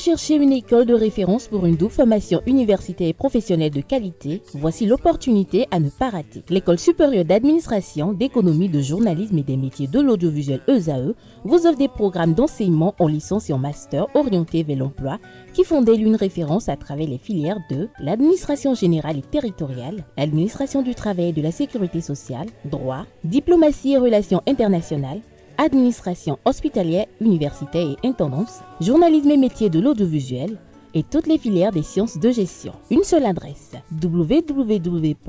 cherchez une école de référence pour une double formation universitaire et professionnelle de qualité? Voici l'opportunité à ne pas rater. L'École supérieure d'administration, d'économie, de journalisme et des métiers de l'audiovisuel ESAE vous offre des programmes d'enseignement en licence et en master orientés vers l'emploi qui font d'elle une référence à travers les filières de l'administration générale et territoriale, l'administration du travail et de la sécurité sociale, droit, diplomatie et relations internationales, administration hospitalière, universitaire et intendance, journalisme et métiers de l'audiovisuel et toutes les filières des sciences de gestion. Une seule adresse, www.esae.bj.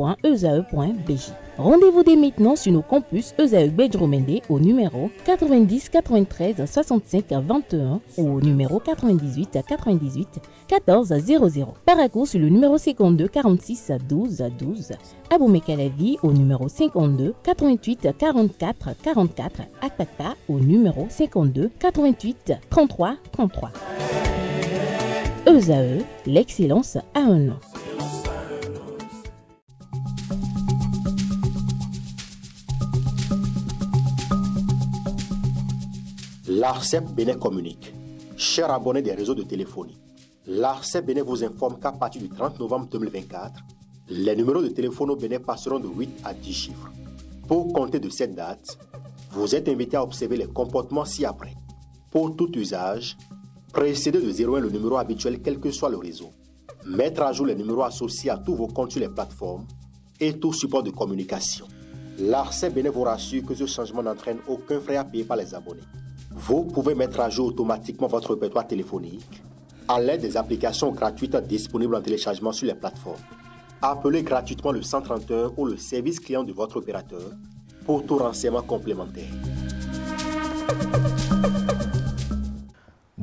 Rendez-vous dès maintenant sur nos campus ESAE Bedjromende au numéro 90 93 65 21 ou au numéro 98 98 14 00. Paracourt sur le numéro 52 46 12 12. Aboumey-Calavi au numéro 52 88 44 44. Akpata au numéro 52 88 33 33. ESAE, l'excellence a un nom. L'ARCEP Bénin communique. Chers abonnés des réseaux de téléphonie, l'ARCEP Bénin vous informe qu'à partir du 30 novembre 2024, les numéros de téléphone au Bénin passeront de 8 à 10 chiffres. Pour compter de cette date, vous êtes invité à observer les comportements ci-après. Pour tout usage, précédez de 01 le numéro habituel quel que soit le réseau. Mettre à jour les numéros associés à tous vos comptes sur les plateformes et tout support de communication. L'ARCEP Bénin vous rassure que ce changement n'entraîne aucun frais à payer par les abonnés. Vous pouvez mettre à jour automatiquement votre répertoire téléphonique à l'aide des applications gratuites disponibles en téléchargement sur les plateformes. Appelez gratuitement le 131 ou le service client de votre opérateur pour tout renseignement complémentaire.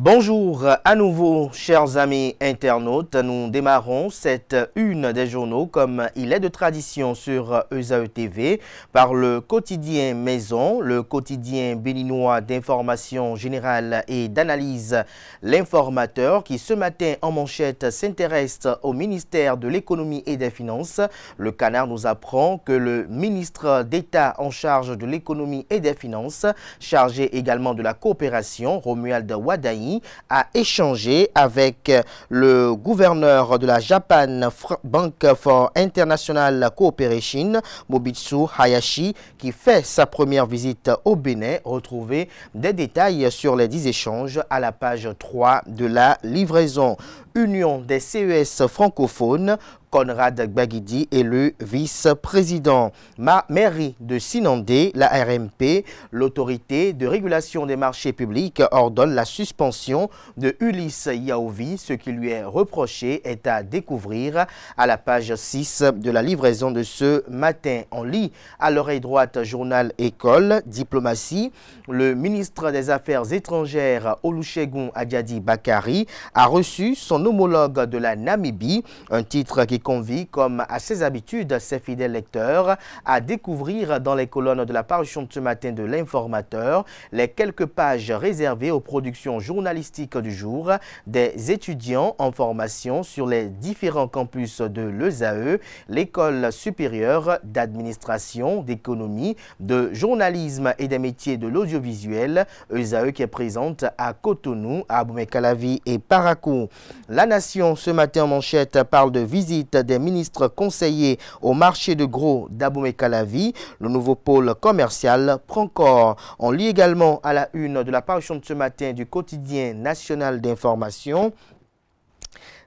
Bonjour à nouveau, chers amis internautes. Nous démarrons cette une des journaux comme il est de tradition sur ESAE TV par le quotidien Maison, le quotidien béninois d'information générale et d'analyse L'Informateur qui ce matin en manchette s'intéresse au ministère de l'économie et des finances. Le Canard nous apprend que le ministre d'État en charge de l'économie et des finances, chargé également de la coopération, Romuald Wadaï, a échangé avec le gouverneur de la Japan Bank for International Cooperation, Mobitsu Hayashi, qui fait sa première visite au Bénin. Retrouvez des détails sur les 10 échanges à la page 3 de la livraison. Union des CES francophones, Conrad Gbagidi est le vice-président. Mairie de Sinandé, la RMP, l'autorité de régulation des marchés publics ordonne la suspension de Ulysse Yaovi. Ce qui lui est reproché est à découvrir à la page 6 de la livraison de ce matin. On lit à l'oreille droite journal École, diplomatie. Le ministre des Affaires étrangères Olusegun Adiadi Bakari a reçu son homologue de la Namibie, un titre qui convie, comme à ses habitudes, ses fidèles lecteurs à découvrir dans les colonnes de la parution de ce matin de l'Informateur les quelques pages réservées aux productions journalistiques du jour des étudiants en formation sur les différents campus de l'ESAE, l'École supérieure d'administration, d'économie, de journalisme et des métiers de l'audiovisuel, ESAE qui est présente à Cotonou, à Aboumey-Calavi et Paracourt. La Nation, ce matin en manchette, parle de visite des ministres conseillers au marché de gros d'Abomey-Calavi. Le nouveau pôle commercial prend corps. On lit également à la une de la parution de ce matin du quotidien national d'information.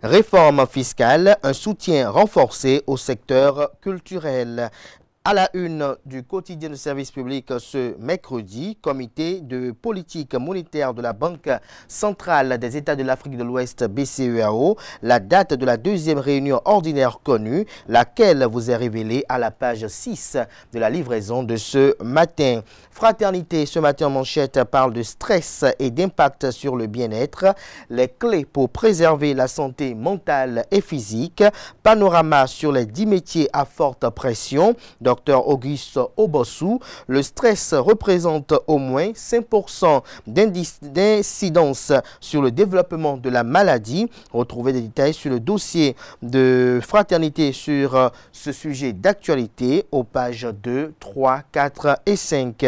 Réforme fiscale, un soutien renforcé au secteur culturel. À la une du quotidien de service public ce mercredi, comité de politique monétaire de la Banque centrale des États de l'Afrique de l'Ouest BCEAO, la date de la deuxième réunion ordinaire connue, laquelle vous est révélée à la page 6 de la livraison de ce matin. Fraternité, ce matin en manchette, parle de stress et d'impact sur le bien-être, les clés pour préserver la santé mentale et physique, panorama sur les 10 métiers à forte pression, Dr Auguste Obossou, le stress représente au moins 5% d'incidence sur le développement de la maladie. Retrouvez des détails sur le dossier de Fraternité sur ce sujet d'actualité aux pages 2, 3, 4 et 5.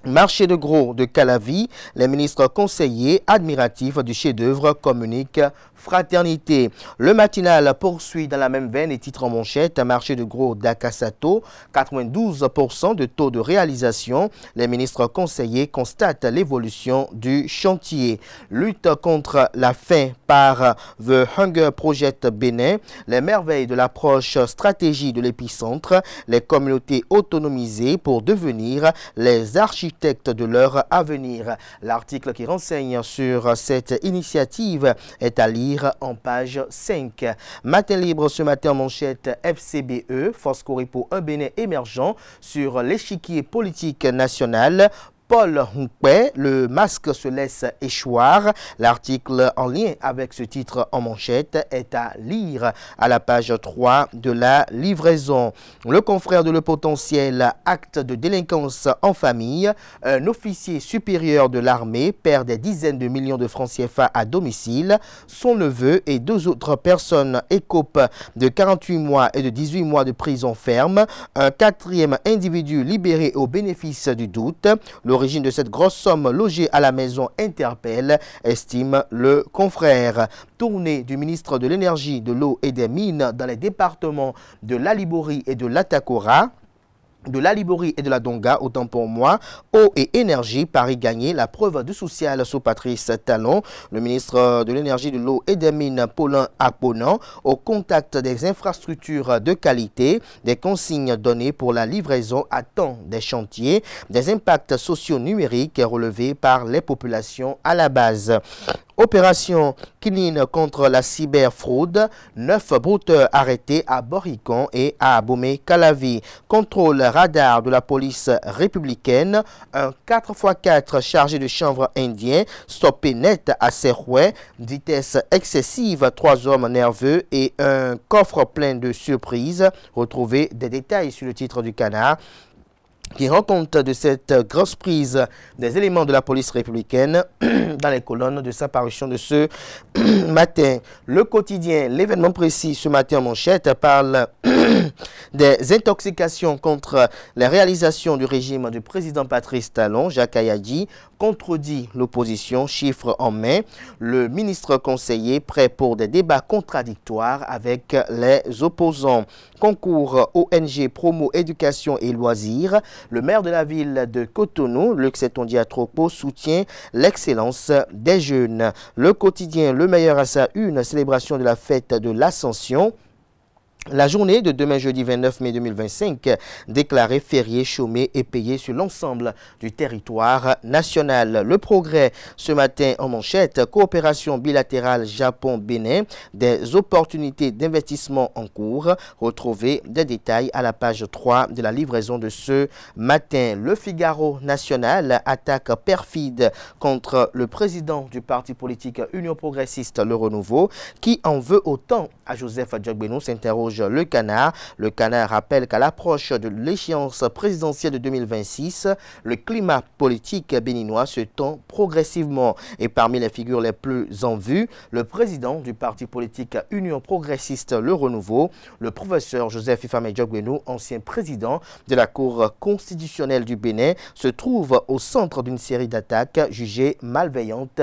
Marché de gros de Calavi, les ministres conseillers admiratifs du chef-d'œuvre communiquent fraternité. Le matinal poursuit dans la même veine et titre en manchette, marché de gros d'Akasato, 92% de taux de réalisation. Les ministres conseillers constatent l'évolution du chantier. Lutte contre la faim par The Hunger Project Bénin, les merveilles de l'approche stratégie de l'épicentre, les communautés autonomisées pour devenir les architectes de leur avenir. L'article qui renseigne sur cette initiative est à lire en page 5. Matin libre ce matin en manchette, FCBE, Force Coripo, un Bénin émergent sur l'échiquier politique national. Paul Humpé, le masque se laisse échoir. L'article en lien avec ce titre en manchette est à lire à la page 3 de la livraison. Le confrère de Le Potentiel, acte de délinquance en famille. Un officier supérieur de l'armée perd des dizaines de millions de francs CFA à domicile. Son neveu et 2 autres personnes écopent de 48 mois et de 18 mois de prison ferme. Un 4e individu libéré au bénéfice du doute. L'origine de cette grosse somme logée à la maison interpelle, estime le confrère. Tournée du ministre de l'Énergie, de l'Eau et des Mines dans les départements de l'Alibori et de l'Atakora. De la Liborie et de la Donga, autant pour moi, eau et énergie, Paris gagné, la preuve du social sous Patrice Talon, le ministre de l'énergie, de l'eau et des mines, Paulin Aponan, au contact des infrastructures de qualité, des consignes données pour la livraison à temps des chantiers, des impacts sociaux numériques relevés par les populations à la base. Opération Kinine contre la cyberfraude, 9 brouteurs arrêtés à Boricon et à Abomey-Calavi. Contrôle radar de la police républicaine, un 4x4 chargé de chanvre indien, stoppé net à Serrouet, vitesse excessive, 3 hommes nerveux et un coffre plein de surprises. Retrouvez des détails sur le titre du Canard, qui rend compte de cette grosse prise des éléments de la police républicaine dans les colonnes de sa parution de ce matin. Le quotidien, l'événement précis ce matin en manchette, parle des intoxications contre les réalisations du régime du président Patrice Talon. Jacques Ayadi contredit l'opposition, chiffre en main. Le ministre conseiller prêt pour des débats contradictoires avec les opposants. Concours ONG Promo Éducation et Loisirs. Le maire de la ville de Cotonou, Luc Setondiatropo, soutient l'excellence des jeunes. Le quotidien, le meilleur à sa une, célébration de la fête de l'Ascension. La journée de demain jeudi 29 mai 2025, déclarée férié, chômé et payé sur l'ensemble du territoire national. Le progrès ce matin en manchette, coopération bilatérale Japon-Bénin, des opportunités d'investissement en cours. Retrouvez des détails à la page 3 de la livraison de ce matin. Le Figaro national, attaque perfide contre le président du parti politique Union progressiste Le Renouveau, qui en veut autant à Joseph Djogbenou, s'interroge le Canard. Le Canard rappelle qu'à l'approche de l'échéance présidentielle de 2026, le climat politique béninois se tend progressivement. Et parmi les figures les plus en vue, le président du parti politique Union progressiste Le Renouveau, le professeur Joseph Ifame Djogbenou, ancien président de la Cour constitutionnelle du Bénin, se trouve au centre d'une série d'attaques jugées malveillantes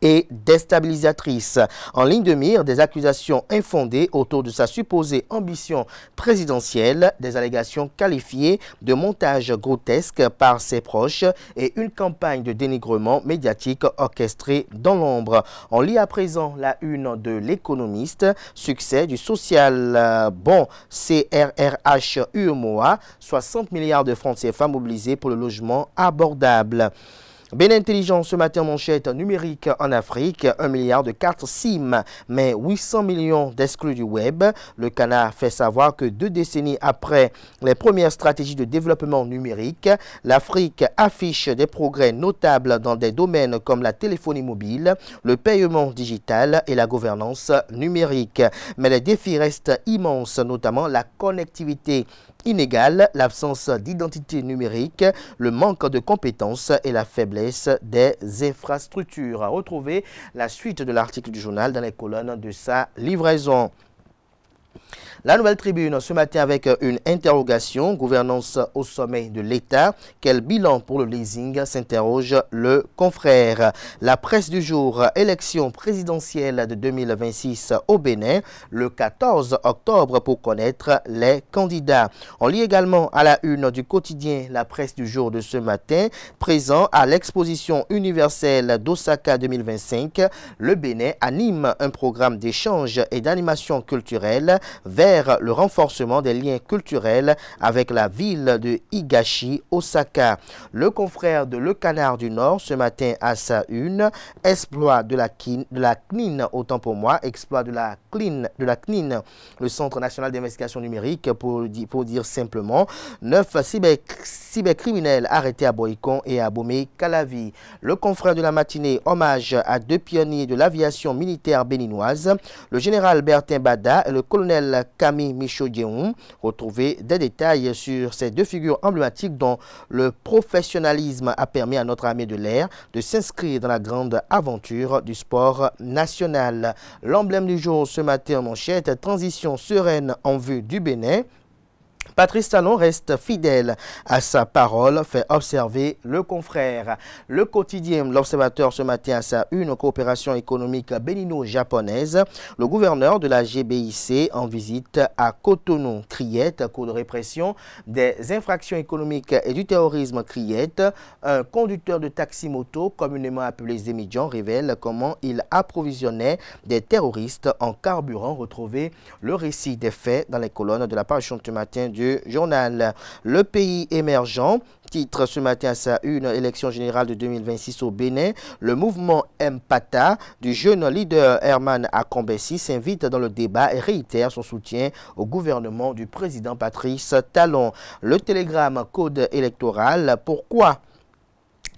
et déstabilisatrice. En ligne de mire, des accusations infondées autour de sa supposée ambition présidentielle, des allégations qualifiées de montage grotesque par ses proches et une campagne de dénigrement médiatique orchestrée dans l'ombre. On lit à présent la une de l'Économiste, succès du social bon CRRH UEMOA, 60 milliards de francs CFA mobilisés pour le logement abordable. Bénin Intelligent ce matin manchette numérique en Afrique, 1 milliard de cartes SIM, mais 800 millions d'exclus du web. Le Canard fait savoir que 2 décennies après les premières stratégies de développement numérique, l'Afrique affiche des progrès notables dans des domaines comme la téléphonie mobile, le paiement digital et la gouvernance numérique. Mais les défis restent immenses, notamment la connectivité inégale, l'absence d'identité numérique, le manque de compétences et la faiblesse des infrastructures. Retrouvez la suite de l'article du journal dans les colonnes de sa livraison. La Nouvelle Tribune ce matin avec une interrogation, gouvernance au sommet de l'État. Quel bilan pour le leasing, s'interroge le confrère. La presse du jour, élection présidentielle de 2026 au Bénin, le 14 octobre pour connaître les candidats. On lit également à la une du quotidien La Presse du jour de ce matin, présent à l'exposition universelle d'Osaka 2025, le Bénin anime un programme d'échange et d'animation culturelle vers le renforcement des liens culturels avec la ville de Higashi, Osaka. Le confrère de Le Canard du Nord ce matin à sa une, exploit de la CNIN, autant pour moi, exploit de la CNIN, le Centre national d'investigation numérique pour dire simplement, 9 cybercriminels arrêtés à Boïcon et à Bomé-Calavi. Le confrère de la matinée, hommage à 2 pionniers de l'aviation militaire béninoise, le général Bertin Bada et le colonel Camille Michaud-Djehoun. Retrouvez des détails sur ces 2 figures emblématiques dont le professionnalisme a permis à notre armée de l'air de s'inscrire dans la grande aventure du sport national. L'emblème du jour ce matin en manchette, transition sereine en vue du Bénin. Patrice Talon reste fidèle à sa parole, fait observer le confrère. Le quotidien L'Observateur ce matin à sa une, coopération économique bénino-japonaise. Le gouverneur de la GBIC en visite à Cotonou. Criette, cours de répression des infractions économiques et du terrorisme Criette. Un conducteur de taxi-moto, communément appelé Zémidjan, révèle comment il approvisionnait des terroristes en carburant. Retrouvez le récit des faits dans les colonnes de la parution de ce matin du journal. Le pays émergent, titre ce matin à sa une, élection générale de 2026 au Bénin. Le mouvement Mpata du jeune leader Herman Akombessi s'invite dans le débat et réitère son soutien au gouvernement du président Patrice Talon. Le télégramme code électoral, pourquoi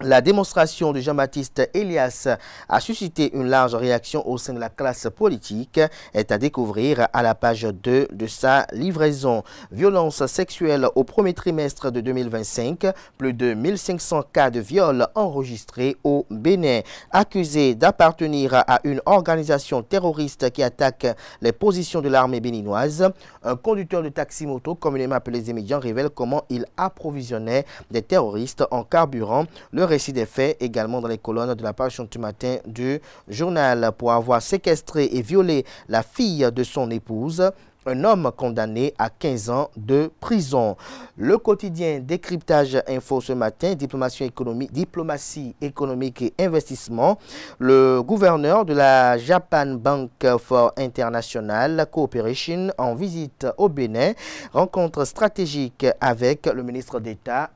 la démonstration de Jean-Baptiste Elias a suscité une large réaction au sein de la classe politique est à découvrir à la page 2 de sa livraison. Violence sexuelle au premier trimestre de 2025, plus de 1500 cas de viol enregistrés au Bénin. Accusé d'appartenir à une organisation terroriste qui attaque les positions de l'armée béninoise, un conducteur de taxi-moto, communément appelé Zémidjan, révèle comment il approvisionnait des terroristes en carburant. Le récit des faits également dans les colonnes de la page du matin du journal. Pour avoir séquestré et violé la fille de son épouse, un homme condamné à 15 ans de prison. Le quotidien Décryptage Info ce matin, diplomatie économique et investissement. Le gouverneur de la Japan Bank for International Cooperation en visite au Bénin, rencontre stratégique avec le ministre d'État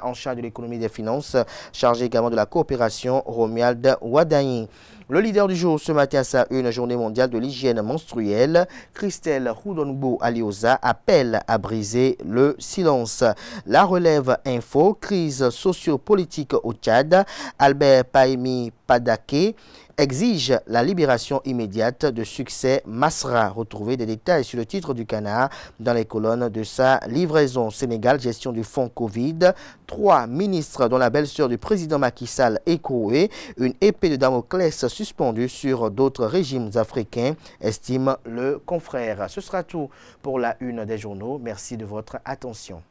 en charge de l'économie et des finances, chargé également de la coopération, Romuald Wadaï. Le leader du jour ce matin à sa une, journée mondiale de l'hygiène menstruelle, Christelle Houdonbo Alioza appelle à briser le silence. La relève info, crise sociopolitique au Tchad, Albert Paimi Padake exige la libération immédiate de Succès Masra. Retrouvez des détails sur le titre du Canard dans les colonnes de sa livraison. Sénégal, gestion du fonds Covid. 3 ministres dont la belle-sœur du président Macky Sall écrouée. Une épée de Damoclès suspendue sur d'autres régimes africains, estime le confrère. Ce sera tout pour la une des journaux. Merci de votre attention.